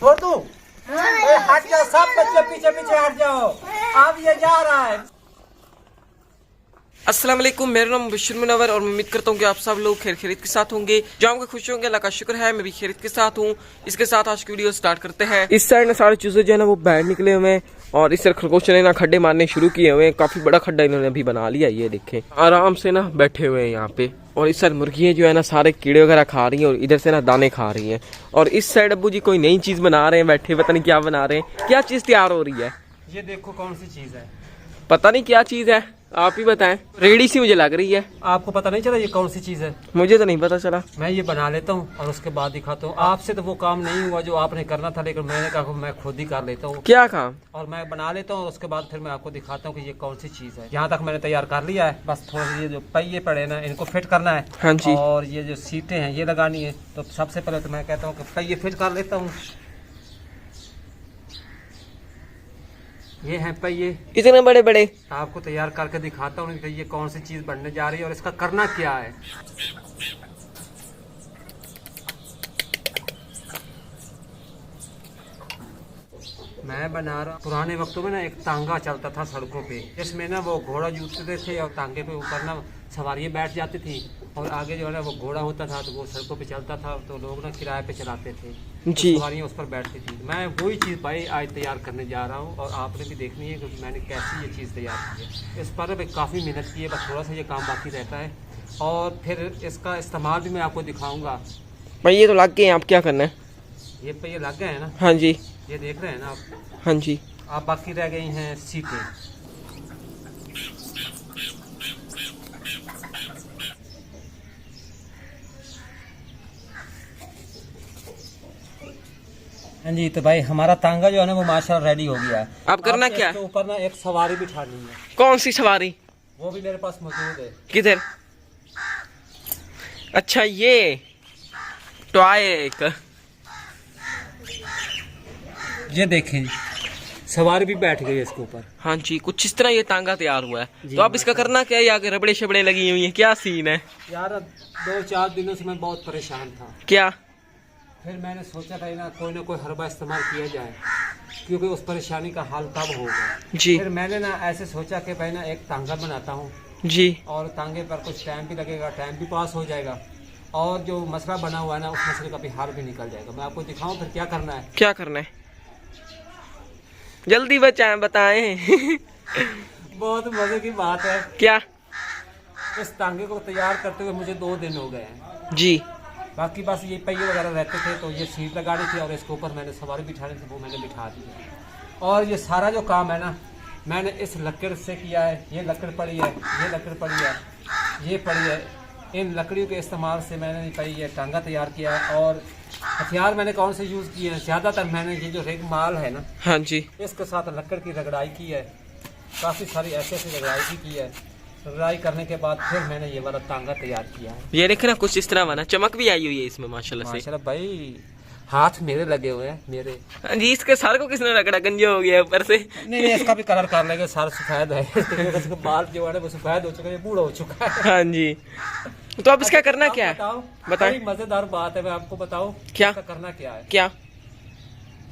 छोड़ दूं? हट जाओ, सब बच्चे पीछे पीछे हट जाओ, अब ये जा रहा है। अस्सलाम वालेकुम, मेरा नाम बशीर मुनव्वर और मैं उम्मीद करता हूँ कि आप सब लोग खैरियत के साथ होंगे। जो आपको खुश होंगे, अल्लाह का शुक्र है, मैं भी खैरियत के साथ हूँ। इसके साथ आज की वीडियो स्टार्ट करते हैं। इस साइड ना सारे चूजे जो है ना वो बाहर निकले हुए हैं और इस साइड खरगोश ने ना खड्डे मारने शुरू किए हुए हैं। काफी बड़ा खड्डा इन्होंने अभी बना लिया, ये देखें आराम से ना बैठे हुए हैं यहाँ पे। और इस साइड मुर्गियाँ जो है ना सारे कीड़े वगैरह खा रही हैं और इधर से ना दाने खा रही हैं। और इस साइड अब्बू जी कोई नई चीज बना रहे हैं, बैठे पता नहीं क्या बना रहे हैं। क्या चीज तैयार हो रही है? ये देखो कौन सी चीज है, पता नहीं क्या चीज है, आप ही बताएं। रेडी सी मुझे लग रही है। आपको पता नहीं चला ये कौन सी चीज है? मुझे तो नहीं पता चला। मैं ये बना लेता हूँ और उसके बाद दिखाता हूँ। आपसे तो वो काम नहीं हुआ जो आपने करना था, लेकिन मैंने कहा मैं खुद ही कर लेता हूँ। क्या काम? और मैं बना लेता हूँ और उसके बाद फिर मैं आपको दिखाता हूँ कि ये कौन सी चीज है। यहाँ तक मैंने तैयार कर लिया है, बस थोड़े ये जो पहिए पड़े ना इनको फिट करना है। हाँ जी। और ये जो सीटें हैं ये लगानी है। तो सबसे पहले तो मैं कहता हूँ कि पहिए फिट कर लेता हूँ। ये हैं पहिए, इतने बड़े बड़े। आपको तैयार करके दिखाता हूँ कि ये कौन सी चीज बनने जा रही है और इसका करना क्या है। मैं बना रहा हूँ, पुराने वक्तों में ना एक तांगा चलता था सड़कों पे, इसमें ना वो घोड़ा जूतते थे और तांगे पे ऊपर ना सवारियाँ बैठ जाती थी और आगे जो है ना वो घोड़ा होता था, तो वो सड़कों पे चलता था, तो लोग ना किराए पे चलाते थे, तो जी। सवारियाँ उस पर बैठती थी। मैं वही चीज़ भाई आज तैयार करने जा रहा हूँ और आपने भी देखनी है क्योंकि मैंने कैसी ये चीज़ तैयार की है। इस पर भी काफ़ी मेहनत की है, बस थोड़ा सा ये काम बाकी रहता है और फिर इसका इस्तेमाल भी मैं आपको दिखाऊँगा। भाई ये तो लग गए हैं, आप क्या करना है? ये पे ये लग गए हैं ना? हाँ जी। ये देख रहे हैं ना आप? हाँ जी। आप बाकी रह गई हैं सीटें। हाँ जी, तो भाई हमारा तांगा जो है ना वो माशाल्लाह रेडी हो गया है। अब करना क्या है? इसके ऊपर ना एक सवारी बिठानी है। कौन सी सवारी? वो भी मेरे पास मौजूद है। किधर? अच्छा ये टॉय एक। ये देखें सवारी भी बैठ गई है इसके ऊपर। हाँ जी, कुछ इस तरह ये तांगा तैयार हुआ है। जी, तो अब इसका करना क्या है? आगे रबड़े शबड़े लगी हुई है, क्या सीन है? यार 2-4 दिनों से मैं बहुत परेशान था। क्या? फिर मैंने सोचा था ना कोई हरबा इस्तेमाल किया जाए, क्योंकि उस परेशानी का हाल तब होगा। जी फिर मैंने ना ऐसे सोचा कि भाई ना एक तांगा बनाता हूँ जी। और तांगे पर कुछ टाइम भी लगेगा, टाइम भी पास हो जाएगा और जो मसला बना हुआ है ना उस मसले का भी हल भी निकल जाएगा। मैं आपको दिखाऊं फिर क्या करना है। क्या करना है? जल्दी बचाएं, बताएं। बहुत मजे की बात है। क्या? इस तांगे को तैयार करते हुए मुझे 2 दिन हो गए हैं। जी। बाकी बस ये पहिए वगैरह रहते थे, तो ये सीट लगानी थी और इसके ऊपर मैंने सवारी बिठानी थी, वो मैंने बिठा दी है। और ये सारा जो काम है ना मैंने इस लकड़ से किया है। ये लकड़ पड़ी है, ये लकड़ पड़ी है, ये पड़ी है। इन लकड़ियों के इस्तेमाल से मैंने भाई ये टांगा तैयार किया है। और हथियार मैंने कौन से यूज़ किए हैं? ज़्यादातर मैंने ये जो रेग माल है ना, हाँ जी, इसके साथ लकड़ की रगड़ाई की है। काफ़ी सारी ऐसी ऐसी रगड़ाई भी की है। रगड़ाई करने के बाद फिर मैंने ये वाला तांगा तैयार किया है। ये देखे ना कुछ इस तरह बना, चमक भी आई हुई है इसमें माशाल्लाह से। माशाल्लाह भाई हाथ मेरे लगे हुए हैं मेरे। हाँ जी, इसके सर को किसने रगड़ा? गंजा हो गया ऊपर से। नहीं, इसका भी कलर कर लेंगे। सर सफेद है, इसके बाल जो है वो सफेद हो चुके हैं, बूढ़ा हो चुका है। हाँ जी। तो अब इसका करना क्या है? बताएं। बड़ी मजेदार बात है, मैं आपको बताऊं क्या? इसका करना क्या है। क्या?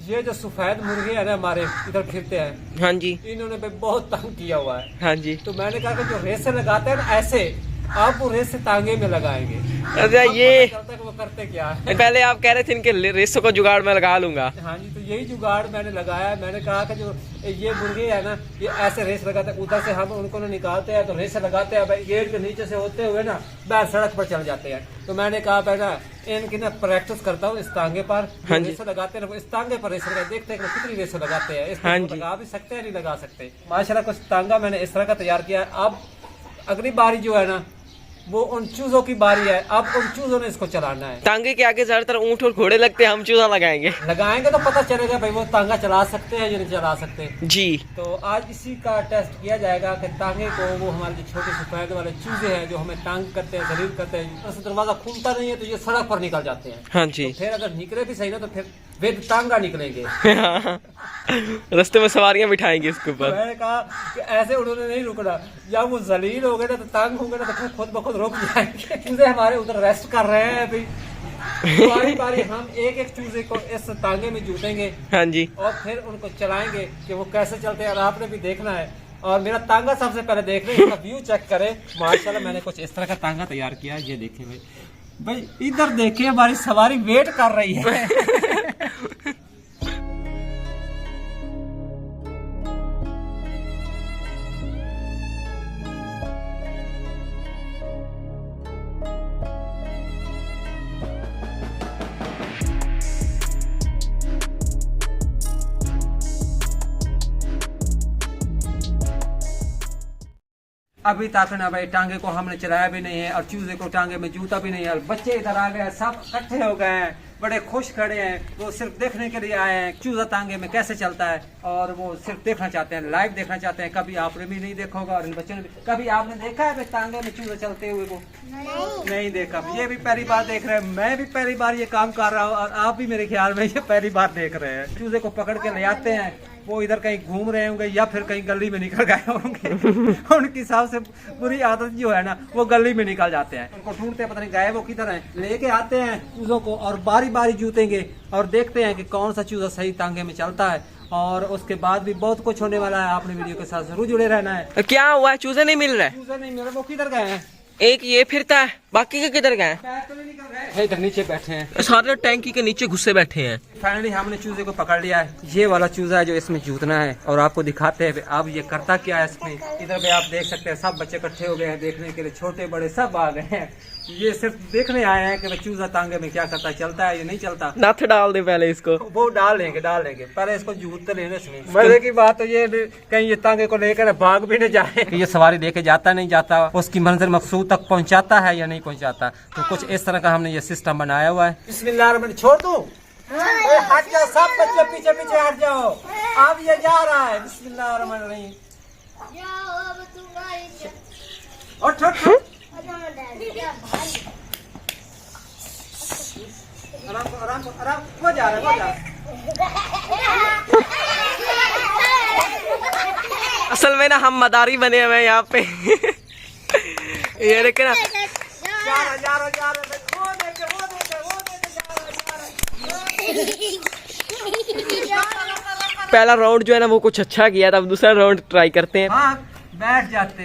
ये जो सफेद मुर्गे है ना हमारे इधर फिरते हैं, हाँ जी। इन्होंने भी बहुत तंग किया हुआ है। हाँ जी। तो मैंने कहा कि जो रेसे लगाते हैं ना ऐसे, आप वो रेसे तांगे में लगाएंगे। अच्छा, ये चलता है कि वो करते क्या है। पहले आप कह रहे थे इनके रेसों को जुगाड़ में लगा लूंगा। हाँ जी, तो यही जुगाड़ मैंने लगाया। मैंने कहा कि जो ये मुर्गे है ना ये ऐसे रेस लगाते हैं, उधर से हम उनको ना निकालते हैं तो रेस लगाते हैं भाई, गेट के नीचे से होते हुए ना बाहर सड़क पर चल जाते हैं। तो मैंने कहा पहला इनकी ना प्रैक्टिस करता हूँ इस तांगे पर। हाँ जी। रेस लगाते हैं ना, इस तांगे पर रेस लगा, देखते हैं कितनी रेस लगाते हैं। हाँ इसको जी। लगा भी सकते हैं, नहीं लगा सकते। माशाल्लाह कुछ तांगा मैंने इस तरह का तैयार किया है। अब अगली बारी जो है ना वो उन चूजों की बारी है। अब उन चूजों ने इसको चलाना है। तांगे के आगे ज्यादातर ऊंट और घोड़े लगते हैं, हम चूजा लगाएंगे। लगाएंगे तो पता चलेगा भाई वो तांगा चला सकते हैं या नहीं चला सकते। जी। तो आज इसी का टेस्ट किया जाएगा कि तांगे को वो हमारे जो छोटे सफेद वाले चूजे हैं जो हमें तंग करते हैं, जलील करते हैं, उससे दरवाजा खुलता नहीं है तो ये सड़क पर निकल जाते हैं। हाँ जी। तो फिर अगर निकले भी सही ना तो फिर वे तांगा निकलेंगे। रास्ते में सवारियां बिठाएंगे इसके ऊपर। मैंने कहा कि ऐसे उन्होंने नहीं रुकना, जब वो जलील हो गए ना तो तंग हो गए ना तो फिर खुद ब खुद रुक जाएंगे। चूजे हमारे उधर रेस्ट कर रहे हैं अभी। बारी बारी हम एक एक चूजे को इस तांगे में जूतेंगे हाँ जी। और फिर उनको चलाएंगे कि वो कैसे चलते हैं, और आपने भी देखना है। और मेरा तांगा सबसे पहले देख रहे हैं, इसका व्यू चेक करें। माशाल्लाह मैंने कुछ इस तरह का तांगा तैयार किया है, ये देखिए भाई। भाई इधर देखिए हमारी सवारी वेट कर रही है। अभी तक ना भाई टांगे को हमने चलाया भी नहीं है और चूजे को टांगे में जूता भी नहीं है। और बच्चे इधर आ गए, सब इकट्ठे हो गए हैं, बड़े खुश खड़े हैं। वो सिर्फ देखने के लिए आए हैं चूजा टांगे में कैसे चलता है, और वो सिर्फ देखना चाहते हैं, लाइव देखना चाहते हैं। कभी आपने भी नहीं देखा होगा और इन बच्चों ने भी। कभी आपने देखा है टांगे में चूजा चलते हुए को? नहीं देखा। ये भी पहली बार देख रहे हैं, मैं भी पहली बार ये काम कर रहा हूँ, और आप भी मेरे ख्याल में ये पहली बार देख रहे हैं। चूजे को पकड़ के ले आते हैं, वो इधर कहीं घूम रहे होंगे या फिर कहीं गली में निकल गए होंगे। उनकी सबसे बुरी आदत जो है ना, वो गली में निकल जाते हैं। उनको ढूंढते हैं, पता नहीं गए वो किधर हैं। लेके आते हैं चूजों को और बारी बारी जूतेंगे और देखते हैं कि कौन सा चूजा सही तांगे में चलता है। और उसके बाद भी बहुत कुछ होने वाला है, आपने वीडियो के साथ जरूर जुड़े रहना है। क्या हुआ, चूजे नहीं मिल रहे? चूजा नहीं मिल रहा, वो किधर गए हैं? एक ये फिरता है, बाकी के किधर गए? इधर नीचे बैठे हैं, सारे टैंकी के नीचे घुसे बैठे हैं। फाइनली हमने चूजे को पकड़ लिया है। ये वाला चूजा है जो इसमें जूतना है, और आपको दिखाते हैं अब ये करता क्या है इसमें। इधर पे आप देख सकते हैं सब बच्चे इकट्ठे हो गए हैं देखने के लिए, छोटे बड़े सब आ गए हैं। ये सिर्फ देखने आए हैं कि चूजा तांगे में क्या करता है, चलता है या नहीं चलता। नथ डाल दे पहले इसको। वो डाल लेंगे पहले इसको जूते लेने इसमें। मजे की बात तो ये कहीं ये तांगे को लेकर भाग भी नहीं जाए। ये सवारी लेके जाता नहीं जाता, उसकी मंजिल मकसूद तक पहुंचाता है या नहीं पहुंचाता। तो कुछ इस तरह का हमने ये सिस्टम बनाया हुआ है। बिस्मिल्लाह, छोड़ दूं? हट जाओ सब बच्चे, पीछे पीछे हट जाओ। अब ये जा रहा है। बिस्मिल्लाहिर्रहमानिर्रहीम। उठ उठ आराम हो जा रहा है। असल में ना हम मदारी बने हुए हैं यहाँ पे। ये देखे ना, जा रहा। पहला राउंड जो है ना वो कुछ अच्छा किया था, अब दूसरा राउंड ट्राई करते हैं। बैठ जाते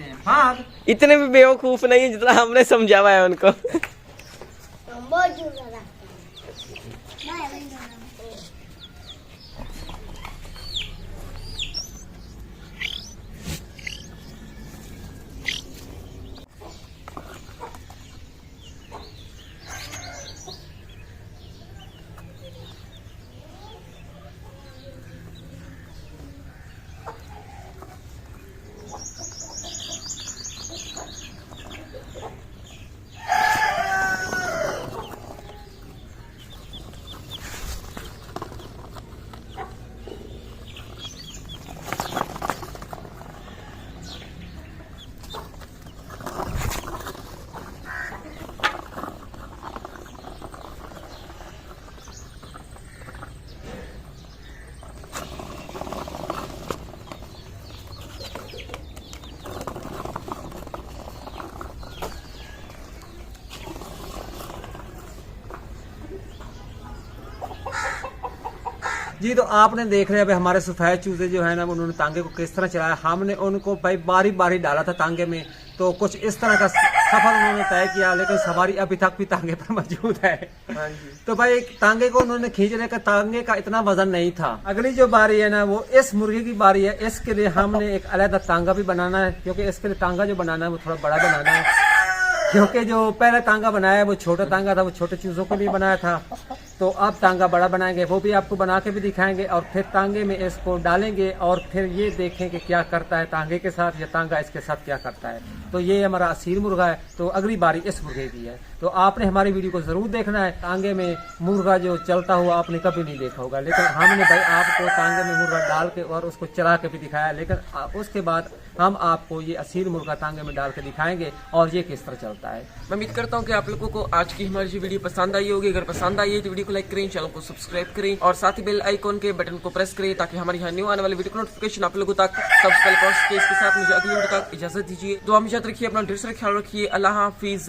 हैं। हाँ, इतने भी बेवकूफ नहीं है जितना हमने समझावा है उनको। जी तो आपने देख रहे हैं हमारे सफेद चूजे जो है ना, उन्होंने तांगे को किस तरह चलाया। हमने उनको भाई बारी बारी डाला था तांगे में, तो कुछ इस तरह का सफर उन्होंने तय किया, लेकिन सवारी अभी तक भी तांगे पर मौजूद है। तो भाई तांगे को उन्होंने खींचने का, तांगे का इतना वजन नहीं था। अगली जो बारी है ना, वो इस मुर्गी की बारी है। इसके लिए हमने एक अलग तांगा भी बनाना है, क्योंकि इसके लिए तांगा जो बनाना है वो थोड़ा बड़ा बनाना है, क्योंकि जो पहले तांगा बनाया वो छोटा तांगा था, वो छोटे चूजों के लिए बनाया था। तो अब तांगा बड़ा बनाएंगे, वो भी आपको बना के भी दिखाएंगे, और फिर तांगे में इसको डालेंगे और फिर ये देखें कि क्या करता है तांगे के साथ, या तांगा इसके साथ क्या करता है। तो ये हमारा असील मुर्गा है। तो अगली बारी इस मुर्गे की है, तो आपने हमारी वीडियो को जरूर देखना है। तांगे में मुर्गा जो चलता हुआ आपने कभी नहीं देखा होगा, लेकिन हमने भाई आपको तांगे में मुर्गा डाल के और उसको चला के भी दिखाया, लेकिन उसके बाद हम आपको ये असील मुर्गा तांगे में डाल के दिखाएंगे और ये किस तरह चलता है। मैं उम्मीद करता हूँ कि आप लोगों को आज की हमारी वीडियो पसंद आई होगी। अगर पसंद आई है तो वीडियो को लाइक करें, चैनल को सब्सक्राइब करें और साथ ही बेल आइकॉन के बटन को प्रेस करें, ताकि हमारी यहाँ न्यू आने वाली वीडियो का नोटिफिकेशन आप लोगों तक सबसे पहले पहुंच सके। इसके साथ मुझे अगली वीडियो तक इजाजत दीजिए। तो हमेशा रखिए, अपना ढेर सारा ख्याल रखिए। अल्लाह हाफिज।